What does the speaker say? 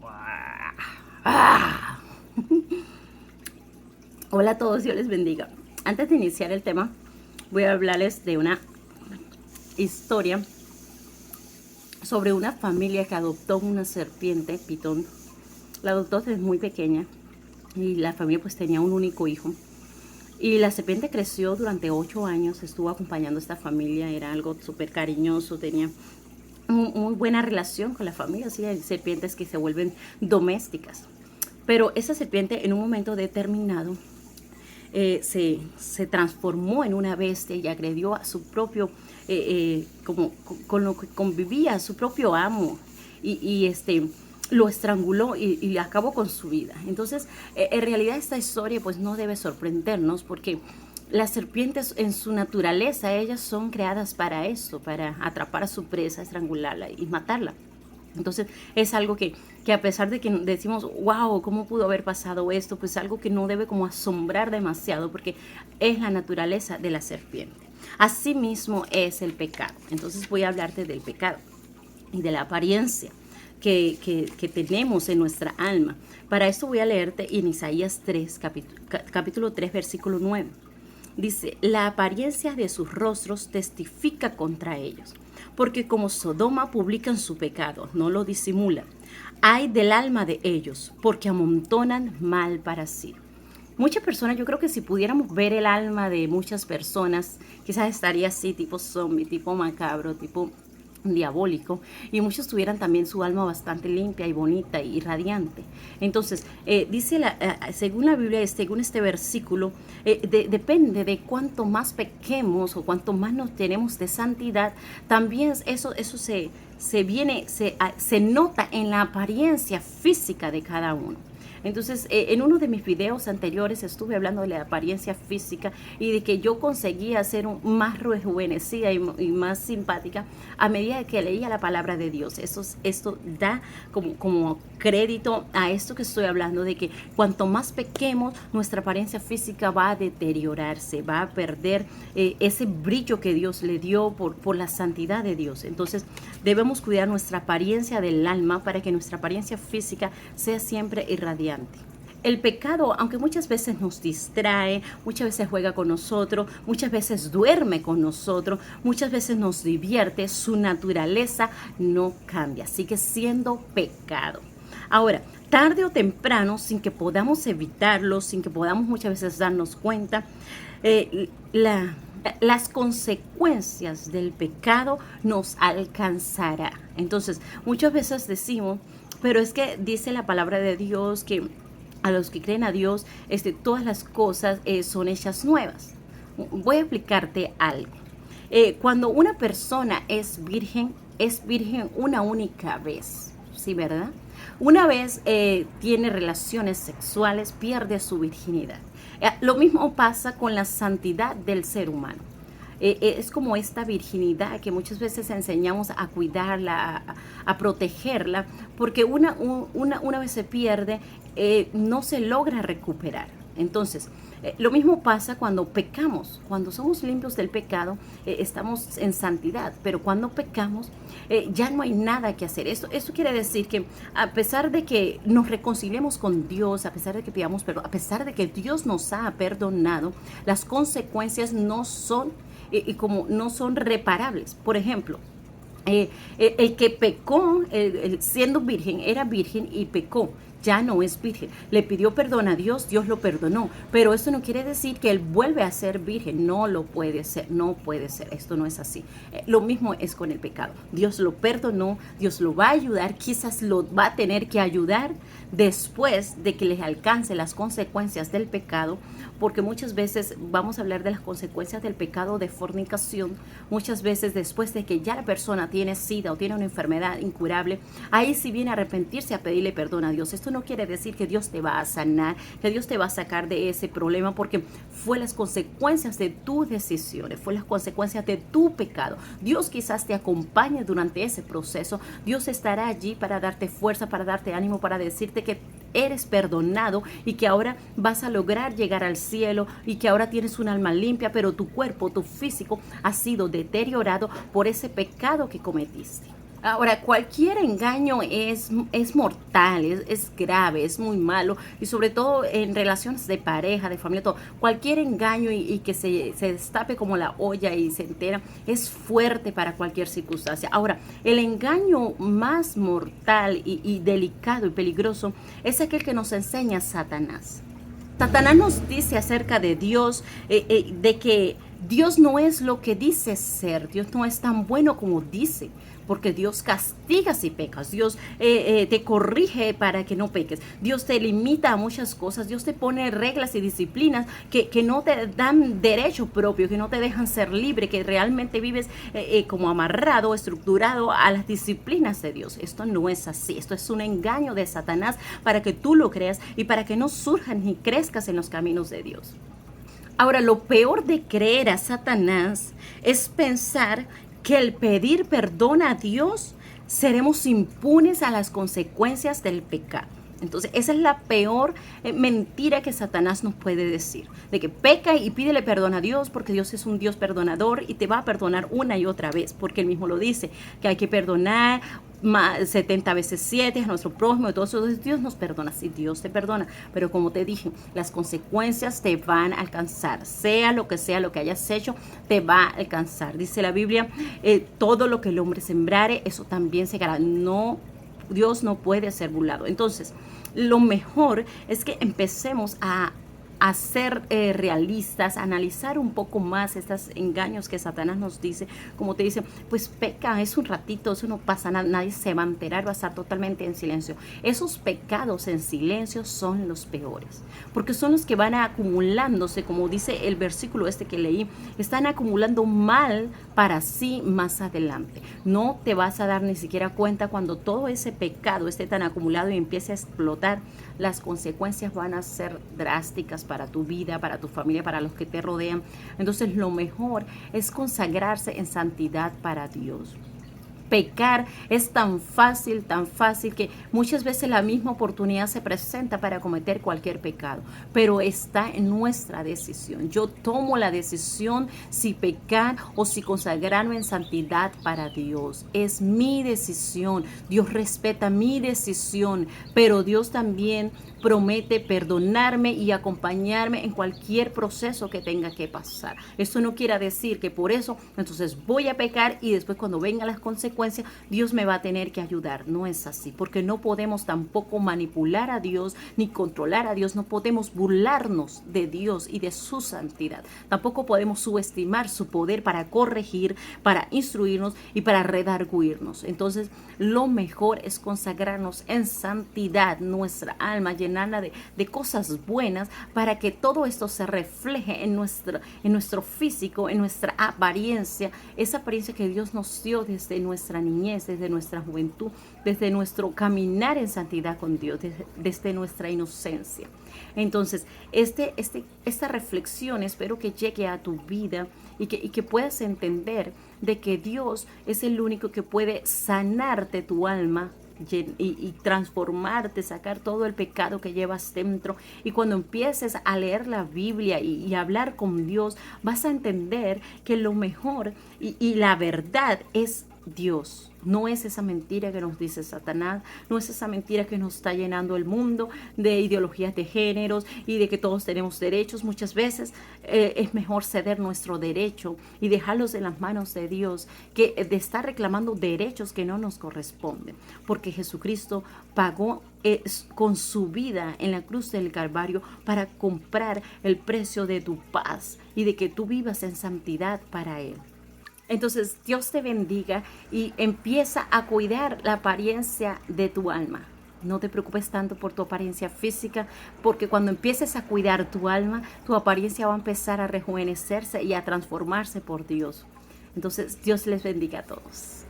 Ah. Hola a todos, Dios les bendiga. Antes de iniciar el tema, voy a hablarles de una historia sobre una familia que adoptó una serpiente pitón. La adoptó desde muy pequeña y la familia pues tenía un único hijo. Y la serpiente creció durante 8 años, estuvo acompañando a esta familia, era algo súper cariñoso, tenía muy buena relación con la familia. Sí, hay serpientes que se vuelven domésticas. Pero esa serpiente en un momento determinado se transformó en una bestia y agredió a su propio, como con lo que convivía, a su propio amo. Y lo estranguló y acabó con su vida. Entonces, en realidad esta historia pues no debe sorprendernos porque las serpientes en su naturaleza, ellas son creadas para esto, para atrapar a su presa, estrangularla y matarla. Entonces es algo que a pesar de que decimos, wow, ¿cómo pudo haber pasado esto? Pues algo que no debe como asombrar demasiado porque es la naturaleza de la serpiente. Asimismo es el pecado. Entonces voy a hablarte del pecado y de la apariencia que tenemos en nuestra alma. Para esto voy a leerte en Isaías 3, capítulo 3, versículo 9. Dice, la apariencia de sus rostros testifica contra ellos, porque como Sodoma publican su pecado, no lo disimulan. Ay del alma de ellos, porque amontonan mal para sí. Muchas personas, yo creo que si pudiéramos ver el alma de muchas personas, quizás estaría así, tipo zombie, tipo macabro, tipo diabólico, y muchos tuvieran también su alma bastante limpia y bonita y radiante. Entonces, dice según la Biblia, según este versículo, depende de cuánto más pequemos o cuánto más nos tenemos de santidad, también eso se nota en la apariencia física de cada uno. Entonces, en uno de mis videos anteriores estuve hablando de la apariencia física y de que yo conseguía ser más rejuvenecida y más simpática a medida que leía la palabra de Dios. Esto da como crédito a esto que estoy hablando, de que cuanto más pequemos, nuestra apariencia física va a deteriorarse, va a perder ese brillo que Dios le dio por la santidad de Dios. Entonces, debemos cuidar nuestra apariencia del alma para que nuestra apariencia física sea siempre irradiante. El pecado, aunque muchas veces nos distrae, muchas veces juega con nosotros, muchas veces duerme con nosotros, muchas veces nos divierte, su naturaleza no cambia, sigue siendo pecado. Ahora, tarde o temprano, sin que podamos evitarlo, sin que podamos muchas veces darnos cuenta, las consecuencias del pecado nos alcanzará. Entonces, muchas veces decimos, pero es que dice la palabra de Dios que a los que creen a Dios, todas las cosas son hechas nuevas. Voy a explicarte algo. Cuando una persona es virgen una única vez, ¿sí, verdad? Una vez tiene relaciones sexuales, pierde su virginidad. Lo mismo pasa con la santidad del ser humano. Es como esta virginidad que muchas veces enseñamos a cuidarla, a protegerla, porque una vez se pierde, no se logra recuperar. Entonces, lo mismo pasa cuando pecamos. Cuando somos limpios del pecado, estamos en santidad, pero cuando pecamos, ya no hay nada que hacer. Eso quiere decir que a pesar de que nos reconciliemos con Dios, a pesar de que pidamos perdón, a pesar de que Dios nos ha perdonado, las consecuencias no son y como no son reparables. Por ejemplo, el que pecó siendo virgen, era virgen y pecó, ya no es virgen. Le pidió perdón a Dios, Dios lo perdonó, pero eso no quiere decir que él vuelve a ser virgen. No lo puede ser, no puede ser, esto no es así. Lo mismo es con el pecado. Dios lo perdonó, Dios lo va a ayudar, quizás lo va a tener que ayudar después de que les alcance las consecuencias del pecado, porque muchas veces vamos a hablar de las consecuencias del pecado de fornicación. Muchas veces después de que ya la persona tiene sida o tiene una enfermedad incurable, ahí sí viene a arrepentirse, a pedirle perdón a Dios. Esto no quiere decir que Dios te va a sanar, que Dios te va a sacar de ese problema, porque fue las consecuencias de tus decisiones, fue las consecuencias de tu pecado. Dios quizás te acompañe durante ese proceso. Dios estará allí para darte fuerza, para darte ánimo, para decirte que eres perdonado y que ahora vas a lograr llegar al cielo y que ahora tienes un alma limpia, pero tu cuerpo, tu físico ha sido deteriorado por ese pecado que cometiste. Ahora, cualquier engaño es mortal, es grave, es muy malo, y sobre todo en relaciones de pareja, de familia, todo. Cualquier engaño y que se destape como la olla y se entera, es fuerte para cualquier circunstancia. Ahora, el engaño más mortal y delicado y peligroso es aquel que nos enseña Satanás. Satanás nos dice acerca de Dios, de que Dios no es lo que dice ser, Dios no es tan bueno como dice, porque Dios castiga si pecas, Dios te corrige para que no peques, Dios te limita a muchas cosas, Dios te pone reglas y disciplinas que no te dan derecho propio, que no te dejan ser libre, que realmente vives como amarrado, estructurado a las disciplinas de Dios. Esto no es así, esto es un engaño de Satanás para que tú lo creas y para que no surjas ni crezcas en los caminos de Dios. Ahora, lo peor de creer a Satanás es pensar que el pedir perdón a Dios seremos impunes a las consecuencias del pecado. Entonces, esa es la peor mentira que Satanás nos puede decir, de que peca y pídele perdón a Dios porque Dios es un Dios perdonador y te va a perdonar una y otra vez, porque él mismo lo dice, que hay que perdonar 70 veces 7 a nuestro prójimo, y todo eso. Dios nos perdona, sí, Dios te perdona, pero como te dije, las consecuencias te van a alcanzar, sea lo que hayas hecho, te va a alcanzar. Dice la Biblia, todo lo que el hombre sembrare, eso también segará. No, Dios no puede ser burlado. Entonces, lo mejor es que empecemos a ser realistas, a analizar un poco más estos engaños que Satanás nos dice. Como te dice, pues peca, es un ratito, eso no pasa nada, nadie se va a enterar, va a estar totalmente en silencio. Esos pecados en silencio son los peores, porque son los que van acumulándose, como dice el versículo este que leí, están acumulando mal para sí más adelante. No te vas a dar ni siquiera cuenta cuando todo ese pecado esté tan acumulado y empiece a explotar. Las consecuencias van a ser drásticas para tu vida, para tu familia, para los que te rodean. Entonces, lo mejor es consagrarse en santidad para Dios. Pecar es tan fácil que muchas veces la misma oportunidad se presenta para cometer cualquier pecado, pero está en nuestra decisión. Yo tomo la decisión si pecar o si consagrarme en santidad para Dios. Es mi decisión. Dios respeta mi decisión, pero Dios también promete perdonarme y acompañarme en cualquier proceso que tenga que pasar. Eso no quiere decir que por eso entonces voy a pecar y después cuando vengan las consecuencias Dios me va a tener que ayudar. No es así, porque no podemos tampoco manipular a Dios ni controlar a Dios. No podemos burlarnos de Dios y de su santidad. Tampoco podemos subestimar su poder para corregir, para instruirnos y para redarguirnos. Entonces, lo mejor es consagrarnos en santidad, nuestra alma, llenarla de cosas buenas para que todo esto se refleje en nuestro físico, en nuestra apariencia, esa apariencia que Dios nos dio desde nuestra niñez, desde nuestra juventud, desde nuestro caminar en santidad con Dios, desde nuestra inocencia. Entonces, esta reflexión espero que llegue a tu vida y que puedas entender de que Dios es el único que puede sanarte tu alma y transformarte, sacar todo el pecado que llevas dentro. Y cuando empieces a leer la Biblia y hablar con Dios, vas a entender que lo mejor y la verdad es Dios. No es esa mentira que nos dice Satanás, no es esa mentira que nos está llenando el mundo de ideologías de géneros y de que todos tenemos derechos. Muchas veces es mejor ceder nuestro derecho y dejarlos en las manos de Dios que de estar reclamando derechos que no nos corresponden, porque Jesucristo pagó con su vida en la cruz del Calvario para comprar el precio de tu paz y de que tú vivas en santidad para Él. Entonces, Dios te bendiga y empieza a cuidar la apariencia de tu alma. No te preocupes tanto por tu apariencia física, porque cuando empieces a cuidar tu alma, tu apariencia va a empezar a rejuvenecerse y a transformarse por Dios. Entonces, Dios les bendiga a todos.